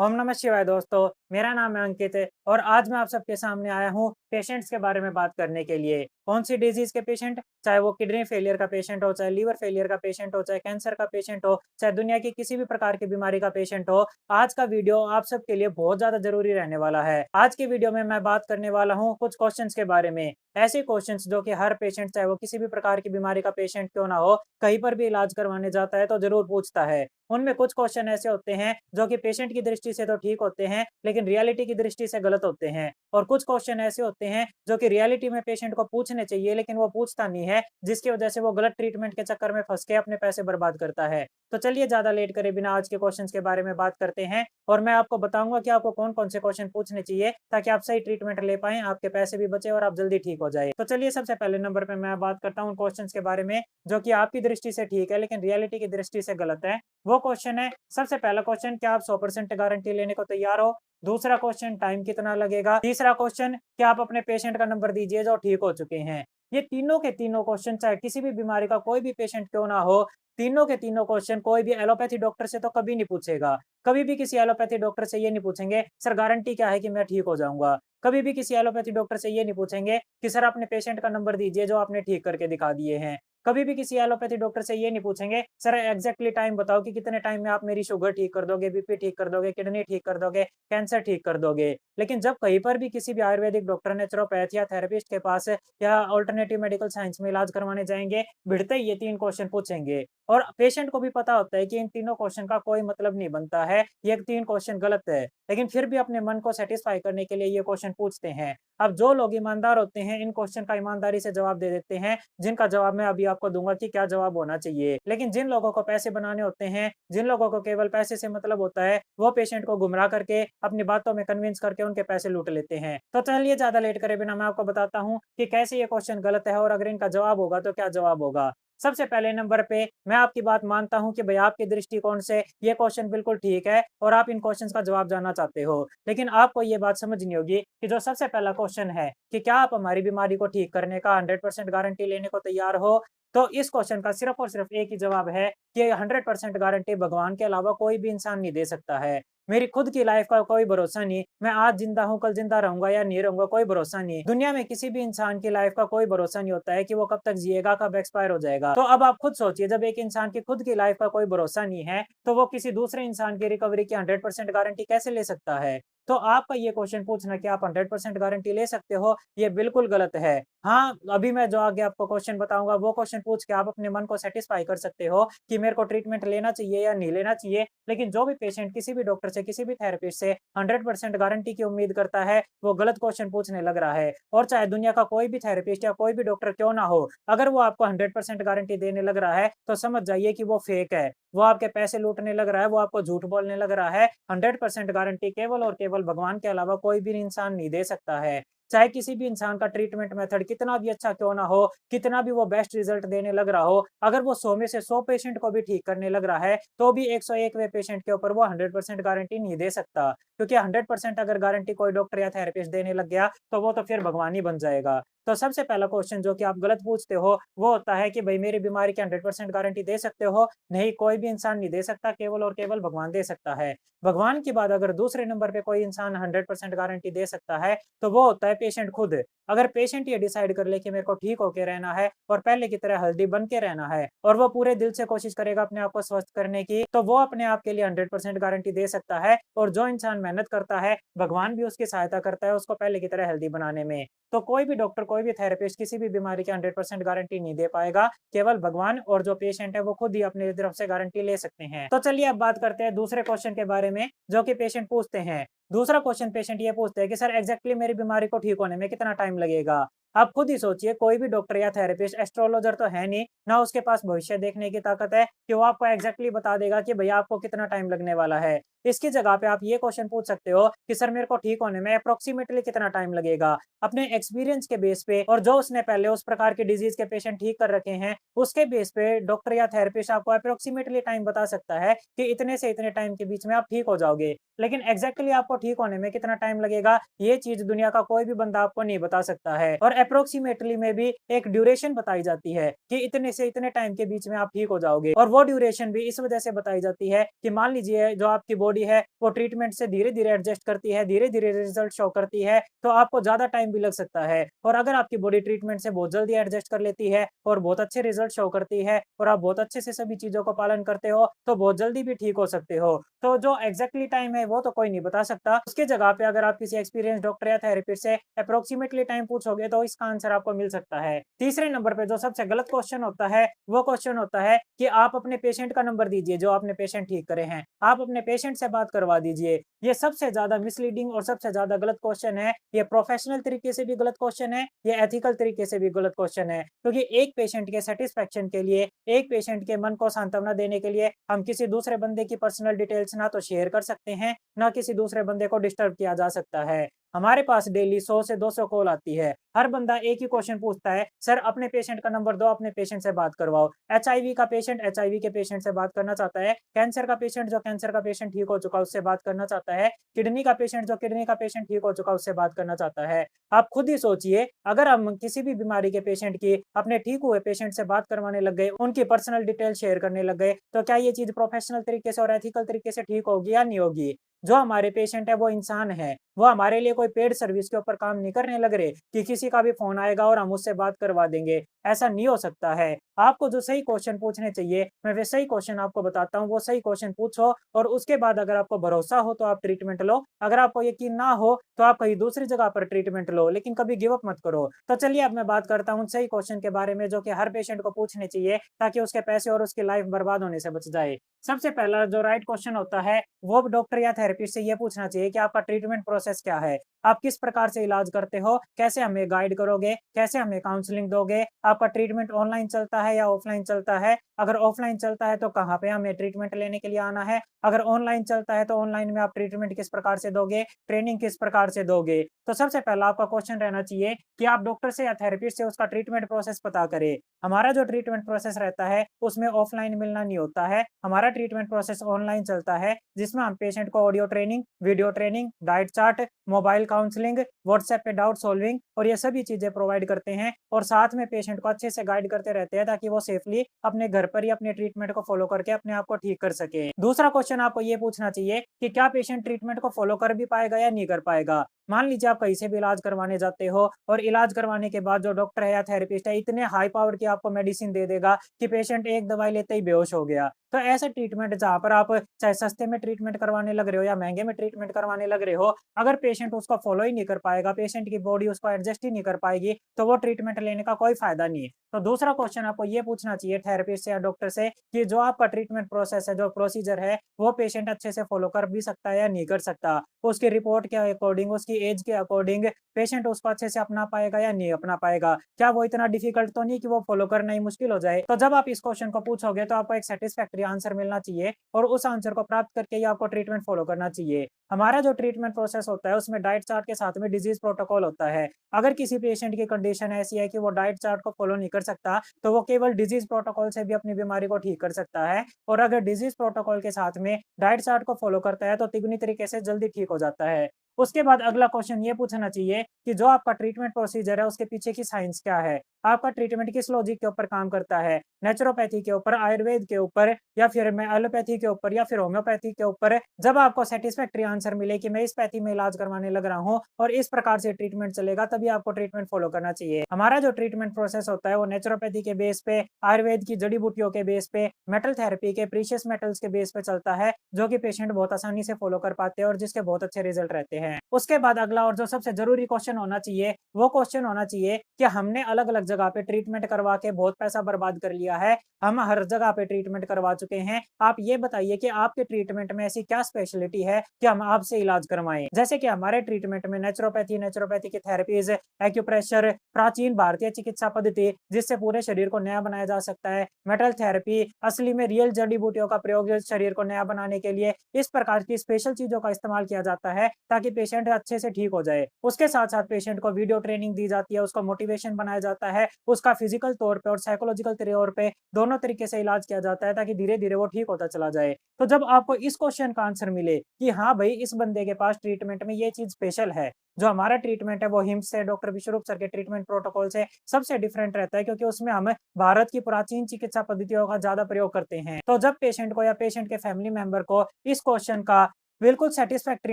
ओम नमः शिवाय दोस्तों। मेरा नाम है अंकित और आज मैं आप सबके सामने आया हूँ पेशेंट्स के बारे में बात करने के लिए। कौन सी डिजीज के पेशेंट, चाहे वो किडनी फेलियर का पेशेंट हो, चाहे लीवर फेलियर का पेशेंट हो, चाहे कैंसर का पेशेंट हो, चाहे दुनिया की किसी भी प्रकार की बीमारी का पेशेंट हो। आज का वीडियो आप सबके लिए बहुत ज्यादा जरूरी रहने वाला है। आज की वीडियो में मैं बात करने वाला हूँ कुछ क्वेश्चंस के बारे में। ऐसे क्वेश्चंस जो कि हर पेशेंट, चाहे वो किसी भी प्रकार की बीमारी का पेशेंट क्यों ना हो, कहीं पर भी इलाज करवाने जाता है तो जरूर पूछता है। उनमें कुछ क्वेश्चन ऐसे होते हैं जो कि पेशेंट की दृष्टि से तो ठीक होते हैं, लेकिन रियलिटी की दृष्टि से गलत होते हैं। और कुछ क्वेश्चन ऐसे होते हैं जो कि रियलिटी में पेशेंट को पूछने चाहिए, लेकिन वो पूछता नहीं है, जिसकी वजह से वो गलत ट्रीटमेंट के चक्कर में फंस के अपने पैसे बर्बाद करता है। तो चलिए ज्यादा लेट करे बिना आज के क्वेश्चन के बारे में बात करते हैं और मैं आपको बताऊंगा कि आपको कौन कौन से क्वेश्चन पूछने चाहिए ताकि आप सही ट्रीटमेंट ले पाए, आपके पैसे भी बचे और आप जल्दी ठीक हो जाए। तो चलिए सबसे पहले नंबर पे मैं बात करता हूँ क्वेश्चन के बारे में जो कि आपकी दृष्टि से ठीक है लेकिन रियलिटी की दृष्टि से गलत है। वो क्वेश्चन है, सबसे पहला क्वेश्चन, क्या आप 100% गारंटी लेने को तैयार हो? दूसरा क्वेश्चन, टाइम कितना लगेगा? तीसरा क्वेश्चन, क्या आप अपने पेशेंट का नंबर दीजिए जो ठीक हो चुके हैं। ये तीनों के तीनों क्वेश्चन, चाहे किसी भी बीमारी का कोई भी पेशेंट क्यों ना हो, तीनों के तीनों क्वेश्चन कोई भी एलोपैथी डॉक्टर से तो कभी नहीं पूछेगा। कभी भी किसी एलोपैथी डॉक्टर से ये नहीं पूछेंगे सर गारंटी क्या है कि मैं ठीक हो जाऊंगा। कभी भी किसी एलोपैथी डॉक्टर से ये नहीं पूछेंगे कि सर अपने पेशेंट का नंबर दीजिए जो आपने ठीक करके दिखा दिए हैं। कभी भी किसी एलोपैथी डॉक्टर से ये नहीं पूछेंगे सर एग्जैक्टली टाइम बताओ कि कितने टाइम में आप मेरी शुगर ठीक कर दोगे, बीपी ठीक कर दोगे, किडनी ठीक कर दोगे, कैंसर ठीक कर दोगे। लेकिन जब कहीं पर भी किसी भी आयुर्वेदिक डॉक्टर, नेचुरोपैथ या थेरेपिस्ट के पास या अल्टरनेटिव मेडिकल साइंस में इलाज करवाने जाएंगे, भिड़ते ही ये तीन क्वेश्चन पूछेंगे। और पेशेंट को भी पता होता है कि इन तीनों क्वेश्चन का कोई मतलब नहीं बनता है, ये तीन क्वेश्चन गलत है, लेकिन फिर भी अपने मन को सेटिस्फाई करने के लिए ये क्वेश्चन पूछते हैं। अब जो लोग ईमानदार होते हैं इन क्वेश्चन का ईमानदारी से जवाब दे देते हैं, जिनका जवाब मैं अभी आपको दूंगा कि क्या जवाब होना चाहिए। लेकिन जिन लोगों को पैसे बनाने होते हैं, जिन लोगों को केवल पैसे से मतलब होता है, वो पेशेंट को गुमराह करके अपनी बातों में कन्विंस करके उनके पैसे लूट लेते हैं। तो चलिए ज्यादा लेट करे बिना मैं आपको बताता हूँ कि कैसे ये क्वेश्चन गलत है और अगर इनका जवाब होगा तो क्या जवाब होगा। सबसे पहले नंबर पे मैं आपकी बात मानता हूं कि भाई आपके दृष्टिकोण से ये क्वेश्चन बिल्कुल ठीक है और आप इन क्वेश्चंस का जवाब जानना चाहते हो, लेकिन आपको ये बात समझनी होगी कि जो सबसे पहला क्वेश्चन है कि क्या आप हमारी बीमारी को ठीक करने का 100% गारंटी लेने को तैयार हो, तो इस क्वेश्चन का सिर्फ और सिर्फ एक ही जवाब है कि 100% गारंटी भगवान के अलावा कोई भी इंसान नहीं दे सकता है। मेरी खुद की लाइफ का कोई भरोसा नहीं, मैं आज जिंदा हूँ कल जिंदा रहूंगा या नहीं रहूंगा कोई भरोसा नहीं। दुनिया में किसी भी इंसान की लाइफ का कोई भरोसा नहीं होता है कि वो कब तक जिएगा, कब एक्सपायर हो जाएगा। तो अब आप खुद सोचिए, जब एक इंसान की खुद की लाइफ का कोई भरोसा नहीं है तो वो किसी दूसरे इंसान की रिकवरी की 100% गारंटी कैसे ले सकता है। तो आपका ये क्वेश्चन पूछना कि आप 100% गारंटी ले सकते हो, ये बिल्कुल गलत है। हाँ, अभी मैं जो आगे आपको क्वेश्चन बताऊंगा वो क्वेश्चन पूछ के आप अपने मन को सेटिस्फाई कर सकते हो कि मेरे को ट्रीटमेंट लेना चाहिए या नहीं लेना चाहिए। लेकिन जो भी पेशेंट किसी भी डॉक्टर से, किसी भी थेरेपिस्ट से 100% गारंटी की उम्मीद करता है, वो गलत क्वेश्चन पूछने लग रहा है। और चाहे दुनिया का कोई भी थेरेपिस्ट या कोई भी डॉक्टर क्यों ना हो, अगर वो आपको 100% गारंटी देने लग रहा है तो समझ जाइए कि वो फेक है, वो आपके पैसे लूटने लग रहा है, वो आपको झूठ बोलने लग रहा है। 100% गारंटी केवल और केवल भगवान के अलावा कोई भी इंसान नहीं दे सकता है। चाहे किसी भी इंसान का ट्रीटमेंट मेथड कितना भी अच्छा क्यों ना हो, कितना भी वो बेस्ट रिजल्ट देने लग रहा हो, अगर वो 100 में से 100 पेशेंट को भी ठीक करने लग रहा है तो भी 101वें पेशेंट के ऊपर वो 100% गारंटी नहीं दे सकता, क्योंकि 100% अगर गारंटी कोई डॉक्टर या थेरेपिस्ट देने लग गया तो वो तो फिर भगवान ही बन जाएगा। तो सबसे पहला क्वेश्चन जो कि आप गलत पूछते हो वो होता है कि भाई मेरी बीमारी की 100% गारंटी दे सकते हो? नहीं, कोई भी इंसान नहीं दे सकता, केवल और केवल भगवान दे सकता है। भगवान की बात अगर दूसरे नंबर पे कोई इंसान 100% गारंटी दे सकता है तो वो होता है पेशेंट खुद। अगर पेशेंट ये डिसाइड कर ले कि मेरे को ठीक होके रहना है और पहले की तरह हेल्दी बन के रहना है और वो पूरे दिल से कोशिश करेगा अपने आप को स्वस्थ करने की, तो वो अपने आप के लिए 100% गारंटी दे सकता है। और जो इंसान मेहनत करता है, भगवान भी उसकी सहायता करता है उसको पहले की तरह हेल्दी बनाने में। तो कोई भी डॉक्टर, कोई भी थेरेपिस्ट किसी भी बीमारी की 100% गारंटी नहीं दे पाएगा, केवल भगवान और जो पेशेंट है वो खुद ही अपनी तरफ से गारंटी ले सकते हैं। तो चलिए अब बात करते हैं दूसरे क्वेश्चन के बारे में जो कि पेशेंट पूछते हैं। दूसरा क्वेश्चन पेशेंट ये पूछते हैं कि सर एग्जैक्टली मेरी बीमारी को ठीक होने में कितना टाइम लगेगा? आप खुद ही सोचिए, कोई भी डॉक्टर या थेरेपिस्ट एस्ट्रोलॉजर तो है नहीं, ना उसके पास भविष्य देखने की ताकत है कि वो आपको एग्जैक्टली बता देगा कि भैया आपको कितना टाइम लगने वाला है। इसकी जगह पे आप ये क्वेश्चन पूछ सकते हो कि सर मेरे को ठीक होने में अप्रोक्सीमेटली कितना टाइम लगेगा? अपने एक्सपीरियंस के बेस पे और जो उसने पहले उस प्रकार के डिजीज के पेशेंट ठीक कर रखे हैं उसके बेस पे डॉक्टर या थेरेपिस्ट आपको अप्रोक्सीमेटली टाइम बता सकता है कि इतने से इतने टाइम के बीच में आप ठीक हो जाओगे। लेकिन एग्जैक्टली आपको ठीक होने में कितना टाइम लगेगा ये चीज दुनिया का कोई भी बंदा आपको नहीं बता सकता है। और अप्रोक्सीमेटली में भी एक ड्यूरेशन बताई जाती है कि इतने से इतने टाइम के बीच में आप ठीक हो जाओगे, और वो ड्यूरेशन भी इस वजह से बताई जाती है कि मान लीजिए जो आपकी बॉडी है वो ट्रीटमेंट से धीरे-धीरे एडजस्ट करती है, धीरे-धीरे रिजल्ट शो करती है, तो आपको ज़्यादा टाइम भी लग सकता है। और अगर आपकी बॉडी ट्रीटमेंट से बहुत जल्दी एडजस्ट कर लेती है और बहुत अच्छे रिजल्ट शो करती है और आप बहुत अच्छे से सभी चीज़ों का पालन करते हो, तो बहुत जल्दी भी ठीक हो सकते हो। तो जो एग्ज़ैक्टली टाइम है वो तो कोई नहीं बता सकता। उसकी जगह पे अगर आप किसी एक्सपीरियंस्ड डॉक्टर या थेरेपिस्ट से अप्रोक्सीमेटली टाइम पूछोगे तो इसका आंसर आपको मिल सकता है। तीसरे नंबर पे जो सबसे गलत क्वेश्चन होता है, वो क्वेश्चन होता है कि आप अपने पेशेंट का नंबर दीजिए जो आपने पेशेंट ठीक करे हैं। आप अपने पेशेंट से बात करवा दीजिए। ये सबसे ज़्यादा मिसलीडिंग और सबसे ज़्यादा गलत क्वेश्चन है। ये प्रोफेशनल तरीके से भी गलत क्वेश्चन है, ये एथिकल तरीके से भी गलत क्वेश्चन है। क्योंकि एक पेशेंट के सैटिस्फैक्शन के लिए, एक पेशेंट के मन को सांत्वना देने के लिए हम किसी दूसरे बंदे की पर्सनल डिटेल्स ना तो शेयर कर सकते हैं, ना किसी दूसरे बंदे को डिस्टर्ब किया जा सकता है। हमारे पास डेली 100 से 200 कॉल आती है। हर बंदा एक ही क्वेश्चन पूछता है, सर अपने पेशेंट का नंबर दो, अपने पेशेंट से बात करवाओ। एचआईवी का पेशेंट एचआईवी के पेशेंट से बात करना चाहता है, कैंसर का पेशेंट जो कैंसर का पेशेंट ठीक हो चुका उससे बात करना चाहता है, किडनी का पेशेंट जो किडनी का पेशेंट ठीक हो चुका उससे बात करना चाहता है। आप खुद ही सोचिए, अगर हम किसी भी बीमारी के पेशेंट की अपने ठीक हुए पेशेंट से बात करवाने लग गए, उनकी पर्सनल डिटेल शेयर करने लग गए, तो क्या ये चीज़ प्रोफेशनल तरीके से और एथिकल तरीके से ठीक होगी या नहीं होगी? जो हमारे पेशेंट है वो इंसान है, वो हमारे लिए कोई पेड सर्विस के ऊपर काम नहीं करने लग रहे कि किसी का भी फ़ोन आएगा और हम उससे बात करवा देंगे, ऐसा नहीं हो सकता है। आपको जो सही क्वेश्चन पूछने चाहिए, मैं वैसे ही क्वेश्चन आपको बताता हूँ, वो सही क्वेश्चन पूछो और उसके बाद अगर आपको भरोसा हो तो आप ट्रीटमेंट लो, अगर आपको यकीन ना हो तो आप कहीं दूसरी जगह पर ट्रीटमेंट लो, लेकिन कभी गिव अप मत करो। तो चलिए अब मैं बात करता हूँ सही क्वेश्चन के बारे में जो कि हर पेशेंट को पूछने चाहिए ताकि उसके पैसे और उसकी लाइफ बर्बाद होने से बच जाए। सबसे पहला जो राइट क्वेश्चन होता है, वो डॉक्टर या थेरेपिस्ट से ये पूछना चाहिए कि आपका ट्रीटमेंट प्रोसेस क्या है? आप किस प्रकार से इलाज करते हो? कैसे हमें गाइड करोगे? कैसे हमें काउंसलिंग दोगे? आपका ट्रीटमेंट ऑनलाइन चलता है या ऑफलाइन चलता है? अगर ऑफलाइन चलता है तो कहाँ पे हमें ट्रीटमेंट लेने के लिए आना है? अगर ऑनलाइन चलता है तो ऑनलाइन में आप ट्रीटमेंट किस प्रकार से दोगे? ट्रेनिंग किस प्रकार से दोगे? तो सबसे पहला आपका क्वेश्चन रहना चाहिए कि आप डॉक्टर से या थेरेपिस्ट से उसका ट्रीटमेंट प्रोसेस पता करें। हमारा जो ट्रीटमेंट प्रोसेस रहता है उसमें ऑफलाइन मिलना नहीं होता है। हमारा ट्रीटमेंट प्रोसेस ऑनलाइन चलता है जिसमें हम पेशेंट को audio training, video training, diet chart, mobile counselling, WhatsApp पे डाउट सॉल्विंग और ये सभी चीजें प्रोवाइड करते हैं और साथ में पेशेंट को अच्छे से गाइड करते रहते हैं ताकि वो सेफली अपने घर पर ही अपने ट्रीटमेंट को फॉलो करके अपने आप को ठीक कर सके। दूसरा क्वेश्चन आपको ये पूछना चाहिए कि क्या पेशेंट ट्रीटमेंट को फॉलो कर भी पाएगा या नहीं कर पाएगा। मान लीजिए आप कहीं से भी इलाज करवाने जाते हो और इलाज करवाने के बाद जो डॉक्टर है या थेरेपिस्ट है इतने हाई पावर की आपको मेडिसिन दे देगा कि पेशेंट एक दवाई लेते ही बेहोश हो गया। तो ऐसा ट्रीटमेंट जहाँ पर आप चाहे सस्ते में ट्रीटमेंट करवाने लग रहे हो या महंगे में ट्रीटमेंट करवाने लग रहे हो, अगर पेशेंट उसको फॉलो ही नहीं कर पाएगा, पेशेंट की बॉडी उसको एडजस्ट ही नहीं कर पाएगी, तो वो ट्रीटमेंट लेने का कोई फायदा नहीं है। तो दूसरा क्वेश्चन आपको ये पूछना चाहिए थेरेपिस्ट से या डॉक्टर से कि जो आपका ट्रीटमेंट प्रोसेस है, जो प्रोसीजर है, वो पेशेंट अच्छे से फॉलो कर भी सकता है या नहीं कर सकता। उसकी रिपोर्ट के अकॉर्डिंग, उसकी एज के अकॉर्डिंग पेशेंट उसको अच्छे से अपना पाएगा या नहीं अपना पाएगा। क्या वो इतना डिफिकल्ट तो नहीं कि वो फॉलो करना ही मुश्किल हो जाए। तो जब आप इस क्वेश्चन को पूछोगे तो आपको एक सेटिस्फैक्टरी आंसर मिलना चाहिए और उस आंसर को प्राप्त करके ही आपको ट्रीटमेंट फॉलो करना चाहिए। हमारा जो ट्रीटमेंट प्रोसेस होता है उसमें डाइट चार्ट के साथ में डिजीज प्रोटोकॉल होता है। अगर किसी पेशेंट की कंडीशन ऐसी है कि वो डाइट चार्ट को फॉलो नहीं कर सकता, तो वो केवल डिजीज प्रोटोकॉल से भी अपनी बीमारी को ठीक कर सकता है और अगर डिजीज प्रोटोकॉल के साथ में डाइट चार्ट को फॉलो करता है तो तिगुनी तरीके से जल्दी ठीक हो जाता है। उसके बाद अगला क्वेश्चन ये पूछना चाहिए कि जो आपका ट्रीटमेंट प्रोसीजर है उसके पीछे की साइंस क्या है? आपका ट्रीटमेंट किस लॉजिक के ऊपर काम करता है? नेचुरोपैथी के ऊपर, आयुर्वेद के ऊपर या फिर मैं एलोपैथी के ऊपर या फिर होम्योपैथी के ऊपर? जब आपको सेटिस्फैक्टरी आंसर मिले कि मैं इस पैथी में इलाज करवाने लग रहा हूँ और इस प्रकार से ट्रीटमेंट चलेगा, तभी आपको ट्रीटमेंट फॉलो करना चाहिए। हमारा जो ट्रीटमेंट प्रोसेस होता है वो नेचुरोपैथी के बेस पे, आयुर्वेद की जड़ी बूटियों के बेस पे, मेटल थेरेपी के प्रीशियस मेटल्स के बेस पे चलता है, जो कि पेशेंट बहुत आसानी से फॉलो कर पाते हैं और जिसके बहुत अच्छे रिजल्ट रहते हैं। उसके बाद अगला और जो सबसे जरूरी क्वेश्चन होना चाहिए, वो क्वेश्चन होना चाहिए कि हमने अलग अलग जगह पे ट्रीटमेंट करवा के बहुत पैसा बर्बाद कर लिया है, हम हर जगह पे ट्रीटमेंट करवा चुके हैं, आप ये बताइए कि आपके ट्रीटमेंट में ऐसी क्या स्पेशलिटी है कि हम आपसे इलाज करवाएं। जैसे कि हमारे ट्रीटमेंट में नेचुरोपैथी की थेरेपीज, एक्यूप्रेशर, प्राचीन भारतीय चिकित्सा पद्धति जिससे पूरे शरीर को नया बनाया जा सकता है, मेटल थेरेपी, असली में रियल जड़ी बूटियों का प्रयोग शरीर को नया बनाने के लिए, इस प्रकार की स्पेशल चीजों का इस्तेमाल किया जाता है ताकि पेशेंट पेशेंट अच्छे से ठीक हो जाए। उसके साथ-साथ पेशेंट को वीडियो ट्रेनिंग दी जाती है, उसको मोटिवेशन बनाया जाता है, उसका फिजिकल तौर पे और साइकोलॉजिकल तौर पे दोनों तरीके से इलाज किया जाता है ताकि धीरे-धीरे वो ठीक होता चला जाए। तो जब आपको इस क्वेश्चन का आंसर मिले कि हाँ भाई, इस बंदे के पास ट्रीटमेंट में ये चीज़ स्पेशल है, जो हमारा ट्रीटमेंट है वो हिम्स से, डॉक्टर विश्वरूप सर के ट्रीटमेंट प्रोटोकॉल से सबसे डिफरेंट रहता है, क्योंकि उसमें हम भारत की प्राचीन चिकित्सा पद्धतियों का ज़्यादा प्रयोग करते हैं। तो जब पेशेंट को या पेशेंट के फैमिली मेंबर को इस क्वेश्चन का बिल्कुल सैटिस्फैक्टरी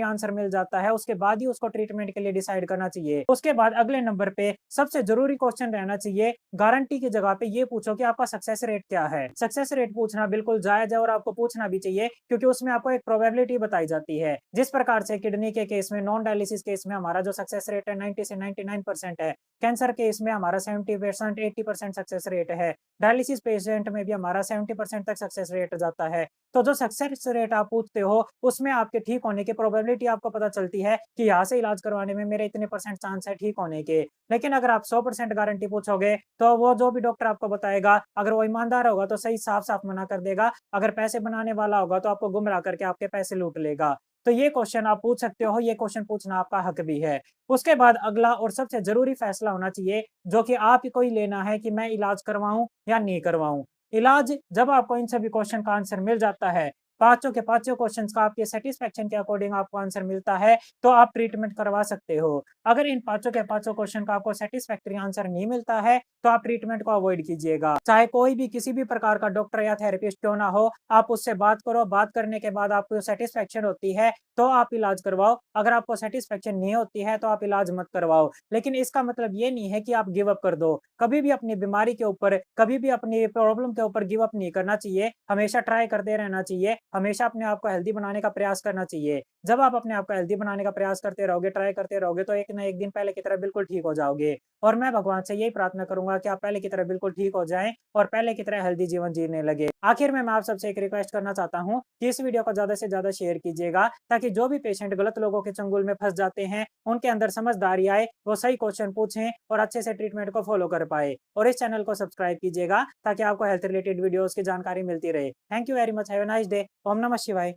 आंसर मिल जाता है, उसके बाद ही उसको ट्रीटमेंट के लिए डिसाइड करना चाहिए। उसके बाद अगले नंबर पे सबसे ज़रूरी क्वेश्चन रहना चाहिए, गारंटी की जगह पे ये पूछो कि आपका सक्सेस रेट क्या है? सक्सेस रेट पूछना बिल्कुल जायज़ है और आपको पूछना भी चाहिए, क्योंकि उसमें आपको एक प्रोबेबिलिटी बताई जाती है। जिस प्रकार से किडनी के केस में, नॉन डायलिसिस केस में हमारा जो सक्सेस रेट है 90 से 99% है। कैंसर केस में हमारा 70% 80% सक्सेस रेट है। डायलिसिस पेशेंट में भी हमारा 70% तक सक्सेस रेट जाता है। तो जो सक्सेस रेट आप पूछते हो, उसमें आपके ठीक होने की प्रोबेबिलिटी आपको पता चलती है कि यहाँ से इलाज करवाने में मेरे इतने परसेंट चांस है ठीक होने के। लेकिन अगर आप 100% गारंटी पूछोगे, तो वो जो भी डॉक्टर आपको बताएगा, अगर वो ईमानदार होगा तो सही साफ-साफ मना कर देगा, अगर पैसे बनाने वाला होगा तो आपको गुमराह करके आपके पैसे लूट लेगा। तो ये क्वेश्चन आप पूछ सकते हो, ये क्वेश्चन पूछना आपका हक भी है। उसके बाद अगला और सबसे ज़रूरी फैसला होना चाहिए, जो कि आप ही को ही लेना है कि मैं इलाज करवाऊँ या नहीं करवाऊँ। इलाज जब आपको इन सभी क्वेश्चन का आंसर मिल जाता है, पाँचों के पाँचों क्वेश्चन्स का आपके सैटिस्फैक्शन के अकॉर्डिंग आपको आंसर मिलता है, तो आप ट्रीटमेंट करवा सकते हो। अगर इन पाँचों के पाँचों क्वेश्चन का आपको सैटिस्फैक्टरी आंसर नहीं मिलता है, तो आप ट्रीटमेंट को अवॉइड कीजिएगा। चाहे कोई भी किसी भी प्रकार का डॉक्टर या थेरेपिस्ट क्यों ना हो, आप उससे बात करो, बात करने के बाद आपको सैटिस्फैक्शन होती है, तो आप इलाज करवाओ। अगर आपको सैटिस्फैक्शन नहीं होती है, तो आप इलाज मत करवाओ। लेकिन इसका मतलब ये नहीं है कि आप गिव अप कर दो। कभी भी अपनी बीमारी के ऊपर, कभी भी अपनी प्रॉब्लम के ऊपर गिव अप नहीं करना चाहिए। हमेशा ट्राई करते रहना चाहिए। हमेशा अपने आप को हेल्दी बनाने का प्रयास करना चाहिए। जब आप अपने आप को हेल्दी बनाने का प्रयास करते रहोगे, ट्राई करते रहोगे, तो एक ना एक दिन पहले की तरह बिल्कुल ठीक हो जाओगे। और मैं भगवान से यही प्रार्थना करूँगा कि आप पहले की तरह बिल्कुल ठीक हो जाएँ और पहले की तरह हेल्दी जीवन जीने लगे। आखिर में मैं आप सबसे एक रिक्वेस्ट करना चाहता हूँ कि इस वीडियो को ज़्यादा से ज़्यादा शेयर कीजिएगा, ताकि जो भी पेशेंट गलत लोगों के चंगुल में फँस जाते हैं, उनके अंदर समझदारी आए, वो सही क्वेश्चन पूछें और अच्छे से ट्रीटमेंट को फॉलो कर पाएँ। और इस चैनल को सब्सक्राइब कीजिएगा, ताकि आपको हेल्थ रिलेटेड वीडियोज़ की जानकारी मिलती रहे। Thank you very much, have a nice day. ओम नमः शिवाय।